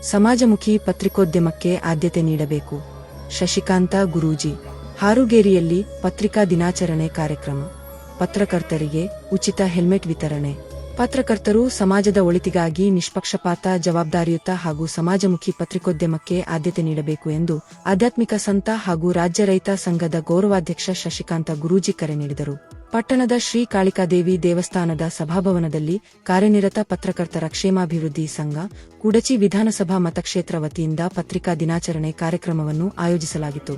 ಸಮಾಜಮುಖಿ ಪತ್ರಿಕೋದ್ಯಮಕ್ಕೆ ಆದ್ಯತೆ ನೀಡಬೇಕು. ಶಶಿಕಾಂತ ಗುರೂಜಿ. ಹಾರುಗೇರಿಯಲ್ಲಿ ಪತ್ರಿಕಾ ದಿನಾಚರಣೆ ಕಾರ್ಯಕ್ರಮ. ಪತ್ರಕರ್ತರಿಗೆ ಉಚಿತ ಹೆಲ್ಮೆಟ್ ವಿತರಣೆ. ಪತ್ರಕರ್ತರು ಸಮಾಜದ ಒಳಿತಿಗಾಗಿ ನಿಷ್ಪಕ್ಷಪಾತ, ಜವಾಬ್ದಾರಿಯುತ ಹಾಗೂ ಸಮಾಜಮುಖಿ ಪತ್ರಿಕೋದ್ಯಮಕ್ಕೆ ಆದ್ಯತೆ ನೀಡಬೇಕು ಎಂದು ಆಧ್ಯಾತ್ಮಿಕ ಸಂತ ಹಾಗೂ ರಾಜ್ಯ ರೈತ ಸಂಘದ ಗೌರವಾಧ್ಯಕ್ಷ ಶಶಿಕಾಂತ ಗುರೂಜಿ ಕರೆ ನೀಡಿದರು. ಪಟ್ಟಣದ ಶ್ರೀ ಕಾಳಿಕಾದೇವಿ ದೇವಸ್ಥಾನದ ಸಭಾಭವನದಲ್ಲಿ ಕಾರ್ಯನಿರತ ಪತ್ರಕರ್ತರ ಕ್ಷೇಮಾಭಿವೃದ್ಧಿ ಸಂಘ, ಕೂಡಚಿ ವಿಧಾನಸಭಾ ಮತಕ್ಷೇತ್ರ ವತಿಯಿಂದ ಪತ್ರಿಕಾ ದಿನಾಚರಣೆ ಕಾರ್ಯಕ್ರಮವನ್ನು ಆಯೋಜಿಸಲಾಗಿತ್ತು.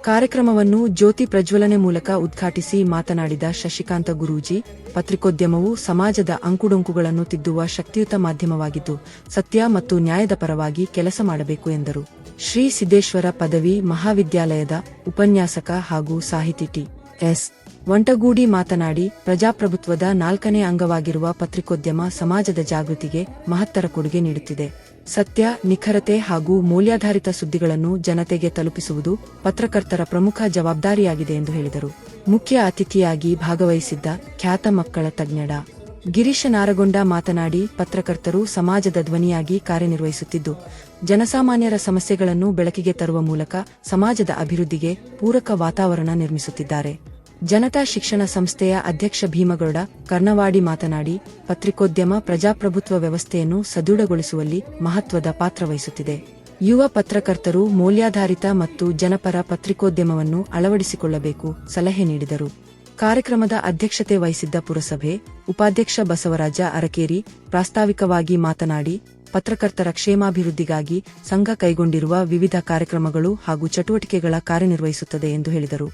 ಕಾರ್ಯಕ್ರಮವನ್ನು ಜ್ಯೋತಿ ಪ್ರಜ್ವಲನೆ ಮೂಲಕ ಉದ್ಘಾಟಿಸಿ ಮಾತನಾಡಿದ ಶಶಿಕಾಂತ ಗುರೂಜಿ, ಪತ್ರಿಕೋದ್ಯಮವು ಸಮಾಜದ ಅಂಕುಡೊಂಕುಗಳನ್ನು ತಿದ್ದುವ ಶಕ್ತಿಯುತ ಮಾಧ್ಯಮವಾಗಿದ್ದು, ಸತ್ಯ ಮತ್ತು ನ್ಯಾಯದ ಪರವಾಗಿ ಕೆಲಸ ಮಾಡಬೇಕು ಎಂದರು. ಶ್ರೀ ಸಿದ್ದೇಶ್ವರ ಪದವಿ ಮಹಾವಿದ್ಯಾಲಯದ ಉಪನ್ಯಾಸಕ ಹಾಗೂ ಸಾಹಿತಿ ಟಿ.ಎಸ್. ವಂಟಗೂಡಿ ಮಾತನಾಡಿ, ಪ್ರಜಾಪ್ರಭುತ್ವದ 4ನೇ ಅಂಗವಾಗಿರುವ ಪತ್ರಿಕೋದ್ಯಮ ಸಮಾಜದ ಜಾಗೃತಿಗೆ ಮಹತ್ತರ ಕೊಡುಗೆ ನೀಡುತ್ತಿದೆ. ಸತ್ಯ, ನಿಖರತೆ ಹಾಗೂ ಮೌಲ್ಯಾಧಾರಿತ ಸುದ್ದಿಗಳನ್ನು ಜನತೆಗೆ ತಲುಪಿಸುವುದು ಪತ್ರಕರ್ತರ ಪ್ರಮುಖ ಜವಾಬ್ದಾರಿಯಾಗಿದೆ ಎಂದು ಹೇಳಿದರು. ಮುಖ್ಯ ಅತಿಥಿಯಾಗಿ ಭಾಗವಹಿಸಿದ್ದ ಖ್ಯಾತ ಮಕ್ಕಳ ತಜ್ಞ ಡಾ. ಗಿರೀಶ ನಾರಗೊಂಡ ಮಾತನಾಡಿ, ಪತ್ರಕರ್ತರು ಸಮಾಜದ ಧ್ವನಿಯಾಗಿ ಕಾರ್ಯನಿರ್ವಹಿಸುತ್ತಿದ್ದು, ಜನಸಾಮಾನ್ಯರ ಸಮಸ್ಯೆಗಳನ್ನು ಬೆಳಕಿಗೆ ತರುವ ಮೂಲಕ ಸಮಾಜದ ಅಭಿವೃದ್ಧಿಗೆ ಪೂರಕ ವಾತಾವರಣ ನಿರ್ಮಿಸುತ್ತಿದ್ದಾರೆ. ಜನತಾ ಶಿಕ್ಷಣ ಸಂಸ್ಥೆಯ ಅಧ್ಯಕ್ಷ ಭೀಮಗೌಡ ಕರ್ನವಾಡಿ ಮಾತನಾಡಿ, ಪತ್ರಿಕೋದ್ಯಮ ಪ್ರಜಾಪ್ರಭುತ್ವ ವ್ಯವಸ್ಥೆಯನ್ನು ಸದೃಢಗೊಳಿಸುವಲ್ಲಿ ಮಹತ್ವದ ಪಾತ್ರ ವಹಿಸುತ್ತಿದೆ. ಯುವ ಪತ್ರಕರ್ತರು ಮೌಲ್ಯಾಧಾರಿತ ಮತ್ತು ಜನಪರ ಪತ್ರಿಕೋದ್ಯಮವನ್ನು ಅಳವಡಿಸಿಕೊಳ್ಳಬೇಕು ಸಲಹೆ ನೀಡಿದರು. ಕಾರ್ಯಕ್ರಮದ ಅಧ್ಯಕ್ಷತೆ ವಹಿಸಿದ್ದ ಪುರಸಭೆ ಉಪಾಧ್ಯಕ್ಷ ಬಸವರಾಜ ಅರಕೇರಿ ಪ್ರಾಸ್ತಾವಿಕವಾಗಿ ಮಾತನಾಡಿ, ಪತ್ರಕರ್ತರ ಕ್ಷೇಮಾಭಿವೃದ್ಧಿಗಾಗಿ ಸಂಘ ಕೈಗೊಂಡಿರುವ ವಿವಿಧ ಕಾರ್ಯಕ್ರಮಗಳು ಹಾಗೂ ಚಟುವಟಿಕೆಗಳ ಕಾರ್ಯನಿರ್ವಹಿಸುತ್ತದೆ ಎಂದು ಹೇಳಿದರು.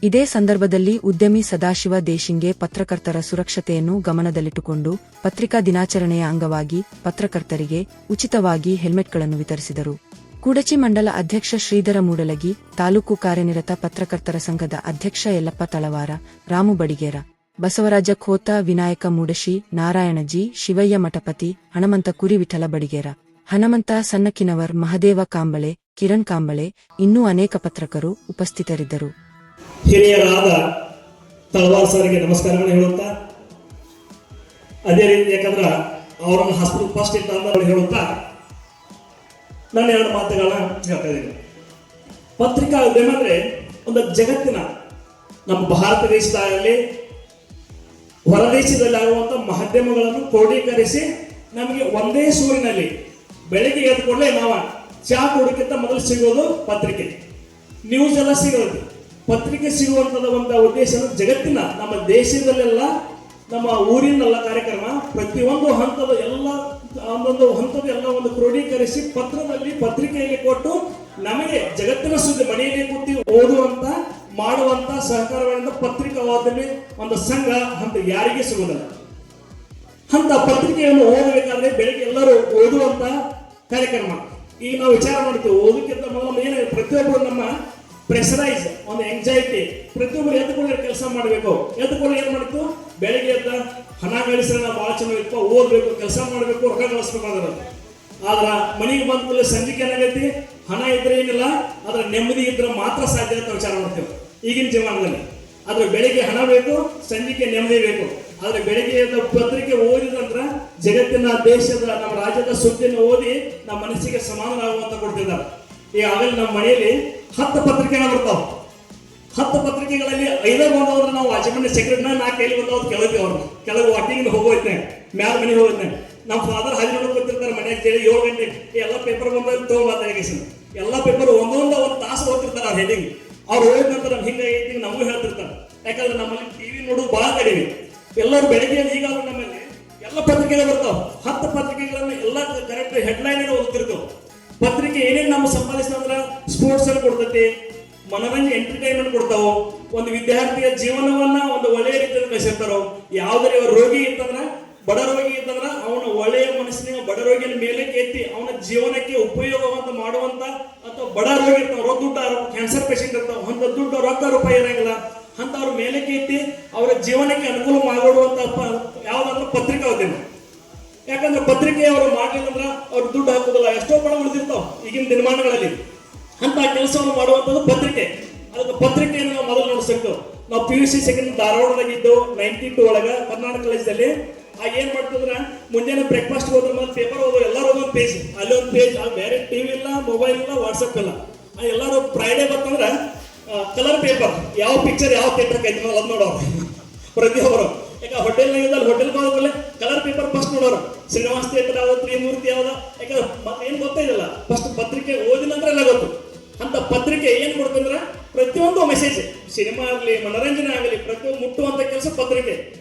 ಇದೇ ಸಂದರ್ಭದಲ್ಲಿ ಉದ್ಯಮಿ ಸದಾಶಿವ ದೇಶಿಂಗೆ ಪತ್ರಕರ್ತರ ಸುರಕ್ಷತೆಯನ್ನು ಗಮನದಲ್ಲಿಟ್ಟುಕೊಂಡು ಪತ್ರಿಕಾ ದಿನಾಚರಣೆಯ ಅಂಗವಾಗಿ ಪತ್ರಕರ್ತರಿಗೆ ಉಚಿತವಾಗಿ ಹೆಲ್ಮೆಟ್ಗಳನ್ನು ವಿತರಿಸಿದರು. ಕೂಡಚಿ ಮಂಡಲ ಅಧ್ಯಕ್ಷ ಶ್ರೀಧರ ಮೂಡಲಗಿ, ತಾಲೂಕು ಕಾರ್ಯನಿರತ ಪತ್ರಕರ್ತರ ಸಂಘದ ಅಧ್ಯಕ್ಷ ಯಲ್ಲಪ್ಪ ತಳವಾರ, ರಾಮು ಬಡಿಗೇರ, ಬಸವರಾಜ ಖೋತ, ವಿನಾಯಕ ಮೂಡಶಿ, ನಾರಾಯಣ ಜಿ, ಶಿವಯ್ಯ ಮಠಪತಿ, ಹಣಮಂತ ಕುರಿ, ವಿಠಲ ಬಡಿಗೇರ, ಹನುಮಂತ ಸನ್ನಕಿನವರ್, ಮಹದೇವ ಕಾಂಬಳೆ, ಕಿರಣ್ ಕಾಂಬಳೆ, ಇನ್ನೂ ಅನೇಕ ಪತ್ರಕರು ಉಪಸ್ಥಿತರಿದ್ದರು. ಹಿರಿಯರಾದ ತಳವಾರ್ ಸರ್ಗೆ ನಮಸ್ಕಾರಗಳನ್ನು ಹೇಳುತ್ತಾ, ಅದೇ ರೀತಿ ಯಾಕಂದ್ರೆ ಅವರನ್ನು ಹಾಸ್ಪಿಟಲ್ ಫಸ್ಟ್ ಇತ್ತ ಅಂತ ಹೇಳುತ್ತಾ ನಾನು 2 ಮಾತುಗಳನ್ನ ಹೇಳ್ತಾ ಇದ್ದೀನಿ. ಪತ್ರಿಕಾ ಉದ್ಯಮ ಅಂದ್ರೆ ಒಂದು ಜಗತ್ತಿನ, ನಮ್ಮ ಭಾರತ ದೇಶದಲ್ಲಿ ಹೊರದೇಶದಲ್ಲಿ ಆಗುವಂತ ಮಾಧ್ಯಮಗಳನ್ನು ಕ್ರೋಢೀಕರಿಸಿ ನಮಗೆ ಒಂದೇ ಸೂರಿನಲ್ಲಿ ಬೆಳಗ್ಗೆ ಎದ್ದು ಕೂಡಲೇ ನಾವು ಚಾ ಕುಡಿಕಿಂತ ಮೊದಲು ಸಿಗೋದು ಪತ್ರಿಕೆ, ನ್ಯೂಸ್ ಎಲ್ಲ ಸಿಗೋದು. ಪತ್ರಿಕೆ ಸಿಗುವಂತದ ಒಂದು ಉದ್ದೇಶ ಜಗತ್ತಿನ, ನಮ್ಮ ದೇಶದಲ್ಲೆಲ್ಲ, ನಮ್ಮ ಊರಿನೆಲ್ಲ ಕಾರ್ಯಕ್ರಮ ಪ್ರತಿಯೊಂದು ಹಂತದ ಎಲ್ಲ ಒಂದೊಂದು ಹಂತದ ಎಲ್ಲ ಒಂದು ಕ್ರೋಢೀಕರಿಸಿ ಪತ್ರದಲ್ಲಿ ಪತ್ರಿಕೆಯಲ್ಲಿ ಕೊಟ್ಟು ನಮಗೆ ಜಗತ್ತಿನ ಸುದ್ದಿ ಮನೆಯಲ್ಲಿ ಕೂತಿ ಓದುವಂತ ಮಾಡುವಂತ ಸಹಕಾರಗಳಿಂದ ಪತ್ರಿಕಾವಾದಲ್ಲಿ ಒಂದು ಸಂಘ ಅಂತ ಯಾರಿಗೆ ಸಿಗುವುದಿಲ್ಲ. ಅಂತ ಪತ್ರಿಕೆಯನ್ನು ಓದಬೇಕಾದ್ರೆ ಬೆಳಿಗ್ಗೆ ಎಲ್ಲರೂ ಓದುವಂತ ಕಾರ್ಯಕ್ರಮ. ಈಗ ನಾವು ವಿಚಾರ ಮಾಡ್ತೀವಿ, ಓದಕ್ಕಿಂತ ಮೊದಲು ಏನು ಪ್ರತಿಯೊಬ್ಬರು ನಮ್ಮ ಪ್ರೆಷರೈಸ್, ಒಂದು ಎಂಗ್ಸೈಟಿ, ಪ್ರತಿಯೊಬ್ಬರು ಎದ್ದುಕೊಳ್ಳಿ ಕೆಲಸ ಮಾಡಬೇಕು. ಎದ್ದುಕೊಳ್ಳಿ ಏನ್ ಮಾಡ್ತು, ಬೆಳಿಗ್ಗೆ ಎದ್ದ ಹಣ ಗಳಿಸಿದ್ರೆ ನಾವು ಬಹಳ ಚೆನ್ನಾಗಿತ್ತು, ಓದ್ಬೇಕು, ಕೆಲಸ ಮಾಡಬೇಕು, ರೊಕ್ಕ ಗಳಿಸ್ಬೇಕು ಅಂದ್ರೆ. ಆದ್ರ ಮನೆಗೆ ಬಂದ ಸಂಜೆಗೆ ಏನಾಗೈತಿ, ಹಣ ಇದ್ರೆ ಏನಿಲ್ಲ, ಆದ್ರೆ ನೆಮ್ಮದಿ ಇದ್ರೆ ಮಾತ್ರ ಸಾಧ್ಯ ಅಂತ ವಿಚಾರ ಮಾಡ್ತೇವೆ ಈಗಿನ ಜೀವನದಲ್ಲಿ. ಆದ್ರೆ ಬೆಳಿಗ್ಗೆ ಹಣ ಬೇಕು, ಸಂಜೆಗೆ ನೆಮ್ಮದಿ ಬೇಕು. ಆದ್ರೆ ಬೆಳಿಗ್ಗೆ ಎದ್ದ ಪತ್ರಿಕೆ ಓದಿದಂದ್ರ ಜಗತ್ತಿನ, ದೇಶದ, ನಮ್ಮ ರಾಜ್ಯದ ಸುದ್ದಿಯನ್ನು ಓದಿ ನಮ್ಮ ಮನಸ್ಸಿಗೆ ಸಮಾಧಾನ ಆಗುವಂತ ಕೊಡ್ತಿದ್ದಾರೆ. ಈಗಾಗಲೇ ನಮ್ಮ ಮನೆಯಲ್ಲಿ 10 ಪತ್ರಿಕೆಗಳು ಬರ್ತಾವ. 10 ಪತ್ರಿಕೆಗಳಲ್ಲಿ 5 ಬಂದವ್ರು ನಾವು ವಾಚ್ಮನ್ ಸೆಕ್ರೆಟರಿ ನಾ ಕೈಲಿ ಬಂದವ್ರು ಕೆಳಗೆ, ಅವ್ರನ್ನ ಕೆಳಗೆ ವಾಕಿಂಗ್ ಹೋಗೋಯ್ತೇನೆ, ಮ್ಯಾಲ ಮನೆಗೆ ಹೋಗೋಯ್ತೇನೆ. ನಮ್ಮ ಫಾದರ್ 11 ಗೊತ್ತಿರ್ತಾರೆ ಮನೆಯಾಗ ಕೇಳಿ 7 ಗಂಟೆ ಎಲ್ಲ ಪೇಪರ್ ಬಂದ ತಗೊಂಬಾತಾಗಿಸಿ ಎಲ್ಲ ಪೇಪರ್ ಒಂದೊಂದು ಒಂದು ತಾಸು ಓದ್ತಿರ್ತಾರೆ. ಅವ್ರ ಹೆಡಿಂಗ್ ಅವ್ರು ಓದಿದ ನಂತರ ಹಿಂಗಾಗಿ ನಮಗೂ ಹೇಳ್ತಿರ್ತಾರೆ. ಯಾಕಂದ್ರೆ ನಮ್ಮಲ್ಲಿ ಟಿವಿ ನೋಡೋದು ಬಹಳ ಕಡಿಮೆ. ಎಲ್ಲರೂ ಬೆಳಗ್ಗೆ ಈಗಾದ್ರೂ ನಮ್ಮಲ್ಲಿ ಎಲ್ಲ ಪತ್ರಿಕೆಗಳು ಬರ್ತಾವ. 10 ಪತ್ರಿಕೆಗಳನ್ನು ಎಲ್ಲ ಕರೆಕ್ಟ್ ಹೆಡ್ಲೈನ್ ಓದ್ತಿರ್ತೇವೆ. ಪತ್ರಿಕೆ ಏನೇನು ನಮ್ಮ ಸಂಪಾದಿಸಿದ್ರೆ ಸ್ಪೋರ್ಟ್ಸ್ ಅಲ್ಲಿ ಕೊಡ್ತೈತಿ, ಮನೋರಂಜನೆ ಎಂಟರ್ಟೈನ್ಮೆಂಟ್ ಕೊಡ್ತಾವ, ಒಂದು ವಿದ್ಯಾರ್ಥಿಯ ಜೀವನವನ್ನ ಒಂದು ಒಳ್ಳೆಯ ರೀತಿಯಲ್ಲಿ ಕಳಿಸಿರ್ತಾರೋ. ಯಾವ್ದಾರ ರೋಗಿ ಇತ್ತಂದ್ರ, ಬಡ ರೋಗಿ ಇತ್ತಂದ್ರ ಅವನ ಒಳ್ಳೆಯ ಮನಸ್ಸಿನ ಬಡ ರೋಗಿನ ಮೇಲೆ ಎತ್ತಿ ಅವನ ಜೀವನಕ್ಕೆ ಉಪಯೋಗವಂತ ಮಾಡುವಂತ, ಅಥವಾ ಬಡ ರೋಗಿ ಇರ್ತಾವ, ದುಡ್ಡು ಕ್ಯಾನ್ಸರ್ ಪೇಷಂಟ್ ಇರ್ತಾವ, ಅಂತ ದುಡ್ಡು ರೊಕ್ಕ ರೂಪಾಯಿ ಇರಂಗಿಲ್ಲ ಅಂತ ಅವ್ರ ಮೇಲೆ ಎತ್ತಿ ಅವರ ಜೀವನಕ್ಕೆ ಅನುಕೂಲ ಮಾಡುವಂತ ಯಾವ್ದಂದ್ರೆ ಪತ್ರಿಕಾ ಉದ್ಯಮ. ಯಾಕಂದ್ರೆ ಪತ್ರಿಕೆ ಅವರು ಮಾಡಲಿಲ್ಲ ಅಂದ್ರೆ ಅವ್ರು ದುಡ್ಡು ಹಾಕೋದಿಲ್ಲ, ಎಷ್ಟೋ ಬಡ ಉಳಿದಿರ್ತಾವ ಈಗಿನ ದಿನಮಾನಗಳಲ್ಲಿ. ಅಂತ ಕೆಲಸವನ್ನು ಮಾಡುವಂಥದ್ದು ಪತ್ರಿಕೆ. ಅದಕ್ಕೆ ಪತ್ರಿಕೆಯನ್ನು ನಾವು ಮೊದಲು ನೋಡಿಸಿರ್ತೇವೆ. ನಾವು PUC ಸೆಕೆಂಡ್ ಧಾರವಾಡದಾಗಿದ್ದು 92 ಒಳಗ ಕರ್ನಾಟಕ ಕಾಲೇಜಲ್ಲಿ ಆಗ ಏನ್ ಮಾಡ್ತಿದ್ರ ಮುಂಜಾನೆ ಬ್ರೇಕ್ಫಾಸ್ಟ್ ಹೋದ್ರೆ ಮತ್ತೆ ಪೇಪರ್ ಓದೋ ಎಲ್ಲರೂ ಒಂದೊಂದು ಪೇಜ್ ಅಲ್ಲಿ ಒಂದು ಪೇಜ್ ಅಲ್ಲಿ ಬೇರೆ ಟಿವಿ ಇಲ್ಲ ಮೊಬೈಲ್ ಇಲ್ಲ ವಾಟ್ಸಪ್ ಇಲ್ಲ ಎಲ್ಲರೂ ಫ್ರೈಡೇ ಬರ್ತಂದ್ರ ಕಲರ್ ಪೇಪರ್ ಯಾವ ಪಿಕ್ಚರ್ ಯಾವ ಥಿಯೇಟರ್ ಐತಿ ಅದ್ ನೋಡೋರು ಪ್ರತಿಯೊಬ್ಬರು. ಯಾಕೆ ಹೋಟೆಲ್ನಾಗಿದ್ದಲ್ಲಿ ಹೋಟೆಲ್ಗೆ ಹೋದ್ಮೇಲೆ ಕಲರ್ ಪೇಪರ್ ಫಸ್ಟ್ ನೋಡೋರು. ಶ್ರೀನಿವಾಸ ಥಿಯೇಟರ್ ಯಾವ್ದು, ತ್ರಿಮೂರ್ತಿ ಯಾವ್ದು, ಯಾಕಂದ್ರೆ ಮತ್ತೆ ಏನು ಗೊತ್ತಿಲ್ಲ ಫಸ್ಟ್ ಪತ್ರಿಕೆ ಓದಿನ ಅಂದ್ರೆ ಎಲ್ಲ ಗೊತ್ತು. ಅಂತ ಪತ್ರಿಕೆ ಏನ್ ಕೊಡ್ತಂದ್ರ ಪ್ರತಿಯೊಂದು ಮೆಸೇಜ್, ಸಿನಿಮಾ ಆಗಲಿ ಮನೋರಂಜನೆ ಆಗಲಿ ಪ್ರತಿಯೊಂದು ಮುಟ್ಟುವಂತ ಕೆಲಸ ಪತ್ರಿಕೆ.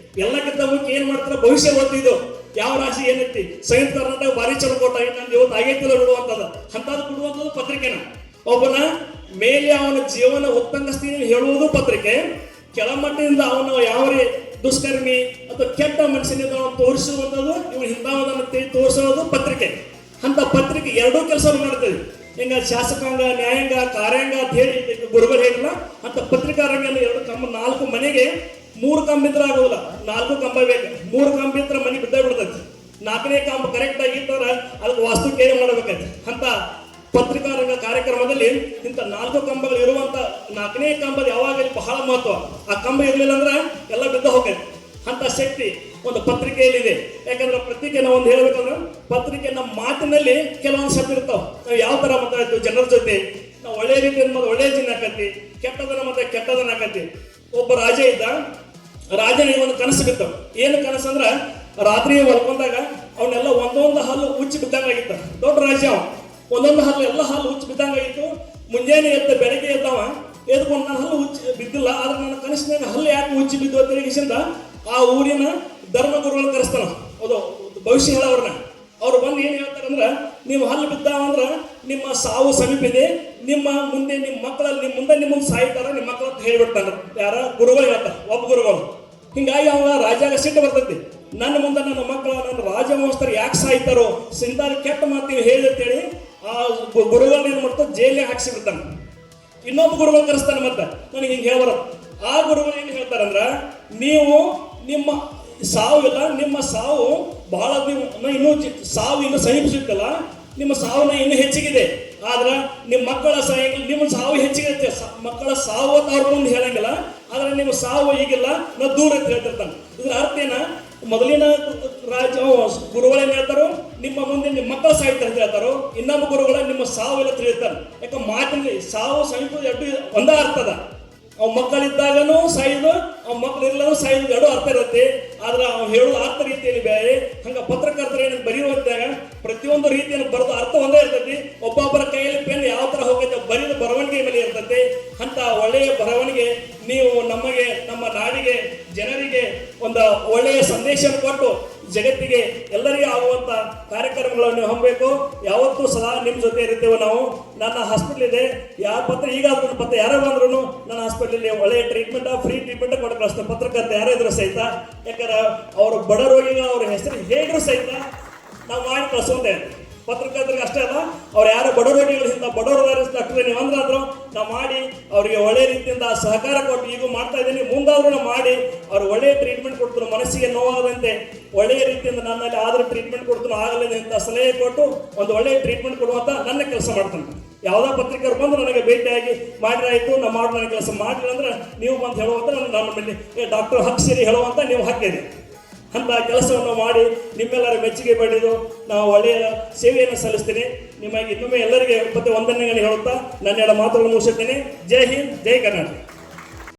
ಎಲ್ಲಕ್ಕಿಂತ ಮುಖ್ಯ ಏನ್ ಮಾಡ್ತಾರ ಭವಿಷ್ಯ ಓದಿದ್ದು ಯಾವ ರಾಶಿ ಏನೈತಿ, ಸಂಯುಕ್ತ ಕರ್ನಾಟಕ ಭಾರಿ ಚಲೋ ಕೊಟ್ಟ ನಂದು ಇವತ್ತು ಆಗೈತಿಲ್ಲ ಬಿಡುವಂತದ ಅಂತದ್ದು ಕೊಡುವಂಥದ್ದು ಪತ್ರಿಕೆನ. ಒಬ್ಬನ ಮೇಲೆ ಅವನ ಜೀವನ ಉತ್ತಂಗ ಸ್ಥಿತಿ ಹೇಳುವುದು ಪತ್ರಿಕೆ, ಕೆಳಮಟ್ಟದಿಂದ ಅವನು ಯಾವ ದುಷ್ಕರ್ಮಿ ಅಥವಾ ಕೆಟ್ಟ ಮನುಷ್ಯನಿಂದ ಅವನು ತೋರಿಸುವಂಥದ್ದು ಇವನು ಹಿಂದಾವದನ್ನು ತೋರಿಸೋದು ಪತ್ರಿಕೆ. ಅಂತ ಪತ್ರಿಕೆ ಎರಡೂ ಕೆಲಸ ಮಾಡ್ತದೆ. ಹಿಂಗ ಶಾಸಕಾಂಗ, ನ್ಯಾಯಾಂಗ, ಕಾರ್ಯಾಂಗ ಅಂತ ಹೇಳಿ ಗುರುಗಳು ಹೇಳಿಲ್ಲ. ಅಂತ ಪತ್ರಿಕಾ ರಂಗ ಎರಡು ಕಂಬ, 4 ಮನೆಗೆ 3 ಕಂಬ ಇದ್ರೆ ಆಗೋದಿಲ್ಲ, 4 ಕಂಬ ಬೇಕು. 3 ಕಂಬ ಇದ್ರೆ ಮನೆ ಬಿದ್ದ ಬಿಡ್ತೈತಿ. 4ನೇ ಕಂಬ ಕರೆಕ್ಟ್ ಆಗಿತ್ತಂದ್ರ ಅದಕ್ಕೆ ವಾಸ್ತು ಕೇಳಿ ಮಾಡಬೇಕೈತಿ. ಅಂತ ಪತ್ರಿಕಾ ರಂಗ ಕಾರ್ಯಕ್ರಮದಲ್ಲಿ ಇಂಥ 4 ಕಂಬಗಳು ಇರುವಂತ 4ನೇ ಕಂಬದ ಯಾವಾಗಲೂ ಬಹಳ ಮಹತ್ವ. ಆ ಕಂಬ ಇರ್ಲಿಲ್ಲ ಅಂದ್ರೆ ಎಲ್ಲ ಬಿದ್ದ ಹೋಗೈತಿ. ಅಂತ ಶಕ್ತಿ ಒಂದು ಪತ್ರಿಕೆಯಲ್ಲಿದೆ. ಯಾಕಂದ್ರೆ ಪತ್ರಿಕೆ ನಾವು ಒಂದು ಹೇಳ್ಬೇಕಂದ್ರೆ ಪತ್ರಿಕೆ ನಮ್ಮ ಮಾತಿನಲ್ಲಿ ಕೆಲವೊಂದು ಶಬ್ದ ಇರ್ತಾವ. ನಾವು ಯಾವ ತರ ಮಾತಾಡ್ತೀವಿ ಜನರ ಜೊತೆ, ನಾವು ಒಳ್ಳೆ ರೀತಿಯಿಂದ ಒಳ್ಳೆ ಜನ ಹಾಕತಿ, ಕೆಟ್ಟದನ್ನ ಮತ್ತೆ ಕೆಟ್ಟದನ್ನ ಹಾಕತಿ. ಒಬ್ಬ ರಾಜ ಇದ್ದ, ರಾಜನಿಗೆ ಒಂದು ಕನಸು ಬಿತ್ತು. ಏನು ಕನಸು ಅಂದ್ರ ರಾತ್ರಿ ಮಲ್ಕೊಂಡಾಗ ಅವನ್ನೆಲ್ಲ ಒಂದೊಂದು ಹಲ್ಲು ಉಚ್ಚಿ ಬಿದ್ದಂಗಾಗಿತ್ತ. ದೊಡ್ಡ ರಾಜ ಅವ, ಒಂದೊಂದು ಹಲ್ಲು ಎಲ್ಲ ಹಲ್ಲು ಉಚ್ಚಿ ಬಿದ್ದಂಗಾಗಿತ್ತು. ಮುಂಜಾನೆ ಎದ್ದ ಬೆಳಗ್ಗೆ ಎದ್ದವ ಎದ್ಕೊಂಡು ನನ್ನ ಹಲ್ಲು ಉಚ್ಚಿ ಬಿದ್ದಿಲ್ಲ, ಆದ್ರೆ ನನ್ನ ಕನಸಿನಾಗ ಹಲ್ಲು ಯಾಕೆ ಉಚ್ಚಿ ಬಿದ್ದು ಅಂತ ಹೇಳಿಸಿಂದ ಆ ಊರಿನ ಧರ್ಮ ಗುರುಗಳನ್ನ ಕರೆಸ್ತಾನ, ಅದು ಭವಿಷ್ಯ ಹೇಳೋರ್ನ. ಅವ್ರು ಬಂದು ಏನ್ ಹೇಳ್ತಾರಂದ್ರ, ನೀವು ಹಲ್ಲು ಬಿದ್ದಾವಂದ್ರ ನಿಮ್ಮ ಸಾವು ಸಮೀಪ ಇದೆ, ನಿಮ್ಮ ಮುಂದೆ ನಿಮ್ಮ ಮಕ್ಕಳಲ್ಲಿ ನಿಮ್ಮ ಮುಂದೆ ನಿಮ್ಮನ್ನು ಸಾಯ್ತಾರ ನಿಮ್ಮ ಮಕ್ಕಳ ಅಂತ ಹೇಳ್ಬಿಡ್ತಾನ. ಯಾರ ಗುರುಗಳು ಹೇಳ್ತಾರ, ಒಬ್ಬ ಗುರುಗಳು. ಹಿಂಗಾಗಿ ಅವ ರಾಜಾಗ ಸಿಟ್ಟು ಬರ್ತೈತಿ, ನನ್ನ ಮುಂದೆ ನನ್ನ ಮಕ್ಕಳ ನನ್ನ ರಾಜವಂಶರು ಯಾಕೆ ಸಾಯ್ತಾರೋ, ಸಿಂದಾರ ಕೆಟ್ಟ ಮಾತು ಹೇಳಿ ಅಂತೇಳಿ ಆ ಗುರುಗಳನ್ನ ಏನ್ ಮಾಡ್ತಾರ ಜೈಲಿಗೆ ಹಾಕ್ಸಿ ಬಿಡ್ತಾನೆ. ಇನ್ನೊಬ್ಬ ಗುರುಗಳು ಕರೆಸ್ತಾನೆ, ಮತ್ತೆ ನನಗೆ ಹಿಂಗೆ ಹೇಳ್ಬಾರ. ಆ ಗುರುಗಳು ಏನ್ ಹೇಳ್ತಾರಂದ್ರ, ನೀವು ನಿಮ್ಮ ಸಾವು ಇಲ್ಲ, ನಿಮ್ಮ ಸಾವು ಬಹಳ ಇನ್ನೂ ಸಾವು ಇನ್ನು ಸಮೀಪಿಸುತ್ತಲ್ಲ, ನಿಮ್ಮ ಸಾವನ್ನ ಇನ್ನೂ ಹೆಚ್ಚಿಗಿದೆ. ಆದ್ರೆ ನಿಮ್ಮ ಮಕ್ಕಳ ನಿಮ್ಮ ಸಾವು ಹೆಚ್ಚಿಗೆ, ಮಕ್ಕಳ ಸಾವು ಅಂತ ಅವ್ರ ಮುಂದೆ ಹೇಳಂಗಿಲ್ಲ, ಆದ್ರೆ ನಿಮ್ಮ ಸಾವು ಈಗಿಲ್ಲ, ನಾ ದೂರ ಅಂತ ಹೇಳ್ತಿರ್ತಾನೆ. ಇದ್ರ ಅರ್ಥ ಏನ, ಮೊದಲಿನ ರಾಜ ಗುರುಗಳೇನ್ ಹೇಳ್ತಾರೋ ನಿಮ್ಮ ಮುಂದೆ ನಿಮ್ಮ ಮಕ್ಕಳ ಸಾಯ್ತಾರೆ ಅಂತ ಹೇಳ್ತಾರೋ, ಇನ್ನೊಬ್ಬ ಗುರುಗಳ ನಿಮ್ಮ ಸಾವು ಎಲ್ಲ ತಿಳಿರ್ತಾನೆ. ಯಾಕೆ ಮಾತಿನಲ್ಲಿ ಸಾವು ಸಮೀಪ ಎರಡು ಒಂದೇ ಅರ್ಥದ. ಅವ್ ಮಕ್ಕಳಿದ್ದಾಗನು ಸಾಯುದು, ಅವ್ ಮಕ್ಕಳು ಇರ್ಲಾನು ಸಾಯುದು, ಎರಡು ಅರ್ಥ ಇರುತ್ತೆ. ಆದ್ರೆ ಅವ್ನು ಹೇಳೋದು ಅರ್ಥ ರೀತಿಯಲ್ಲಿ ಬೇರೆ. ಹಂಗ ಪತ್ರಕರ್ತರು ಏನು ಬರೆಯುವಂತಾಗ ಪ್ರತಿಯೊಂದು ರೀತಿಯನ್ನು ಬರೆದು ಅರ್ಥ ಒಂದೇ ಇರ್ತೈತಿ. ಒಬ್ಬೊಬ್ಬರ ಕೈಯಲ್ಲಿ ಪೆನ್ ಯಾವ ತರ ಹೋಗೈತೆ ಬರೀದ ಬರವಣಿಗೆ ಮೇಲೆ ಇರ್ತೈತಿ. ಅಂತ ಒಳ್ಳೆಯ ಬರವಣಿಗೆ ನೀವು ನಮಗೆ, ನಮ್ಮ ನಾಡಿಗೆ, ಜನರಿಗೆ ಒಂದು ಒಳ್ಳೆಯ ಸಂದೇಶ ಕೊಟ್ಟು ಜಗತ್ತಿಗೆ ಎಲ್ಲರಿಗೂ ಆಗುವಂತ ಕಾರ್ಯಕ್ರಮಗಳನ್ನು ನೀವು ಹಮ್ಮಬೇಕು. ಯಾವತ್ತೂ ಸದಾ ನಿಮ್ಮ ಜೊತೆ ಇರ್ತೇವೆ ನಾವು. ನನ್ನ ಹಾಸ್ಪಿಟಲ್ ಇದೆ, ಯಾರ ಪತ್ರ ಈಗಾದ್ರೂ ಪತ್ರ ಯಾರೋ ಬಂದ್ರು ನನ್ನ ಹಾಸ್ಪಿಟಲ್ ಒಳ್ಳೆಯ ಟ್ರೀಟ್ಮೆಂಟ್, ಫ್ರೀ ಟ್ರೀಟ್ಮೆಂಟ್ ಕೊಟ್ಟು ಕಳಿಸ್ತೇನೆ. ಪತ್ರಕರ್ತ ಯಾರೋ ಇದ್ರು ಸಹಿತ, ಯಾಕಂದ್ರೆ ಅವರು ಬಡ ರೋಗಿಗಳ ಅವ್ರ ಹೆಸರು ಹೇಗಿದ್ರು ಸಹಿತ ನಾವು ಮಾಡಿ ಕಳಿಸೋದೇ. ಪತ್ರಕರ್ತರಿಗೆ ಅಷ್ಟೇ ಅಲ್ಲ, ಅವ್ರು ಯಾರು ಬಡ ರೋಗಿಗಳಿಂದ ಬಡವರು ಡಾಕ್ಟರ್ ನೀವು ಅಂದ್ರಾದ್ರು ನಾವು ಮಾಡಿ ಅವರಿಗೆ ಒಳ್ಳೆ ರೀತಿಯಿಂದ ಸಹಕಾರ ಕೊಟ್ಟು ಈಗ ಮಾಡ್ತಾ ಇದ್ದೀನಿ, ಮುಂದಾದ್ರೂ ಮಾಡಿ ಅವ್ರು ಒಳ್ಳೆಯ ಟ್ರೀಟ್ಮೆಂಟ್ ಕೊಡ್ತಾರೆ. ಮನಸ್ಸಿಗೆ ನೋವಾಗದಂತೆ ಒಳ್ಳೆಯ ರೀತಿಯಿಂದ ನನ್ನಲ್ಲಿ ಆದ್ರೆ ಟ್ರೀಟ್ಮೆಂಟ್ ಕೊಡ್ತಾನೋ ಆಗಲಿದೆ ಅಂತ ಸಲಹೆ ಕೊಟ್ಟು ಒಂದು ಒಳ್ಳೆಯ ಟ್ರೀಟ್ಮೆಂಟ್ ಕೊಡುವಂತ ನನ್ನ ಕೆಲಸ ಮಾಡ್ತಾನೆ. ಯಾವುದೋ ಪತ್ರಿಕರು ಬಂದು ನನಗೆ ಭೇಟಿಯಾಗಿ ಮಾಡಿರಾಯ್ತು, ನಾವು ಮಾಡಿ ನನ್ನ ಕೆಲಸ ಮಾಡಲಿಲ್ಲ ಅಂದ್ರೆ ನೀವು ಬಂದು ಹೇಳುವಂತ ನನ್ನ ಮೇಲೆ ಡಾಕ್ಟರ್ ಹಕ್ ಸೇರಿ ಹೇಳುವಂತ ನೀವು ಹಕ್ಕಿದೆ. ಅಂತ ಕೆಲಸವನ್ನು ಮಾಡಿ ನಿಮ್ಮೆಲ್ಲರ ಮೆಚ್ಚುಗೆ ಪಡೆದು ನಾವು ಒಳ್ಳೆಯ ಸೇವೆಯನ್ನು ಸಲ್ಲಿಸ್ತೀನಿ. ನಿಮಗೆ ಇನ್ನೊಮ್ಮೆ ಎಲ್ಲರಿಗೆ ಮತ್ತೆ ವಂದನೆಗಳನ್ನು ಹೇಳುತ್ತಾ ನನ್ನ ಮಾತುಗಳನ್ನು ಮುಗಿಸುತ್ತೇನೆ. ಜೈ ಹಿಂದ್, ಜೈ ಕರ್ನಾಟಕ.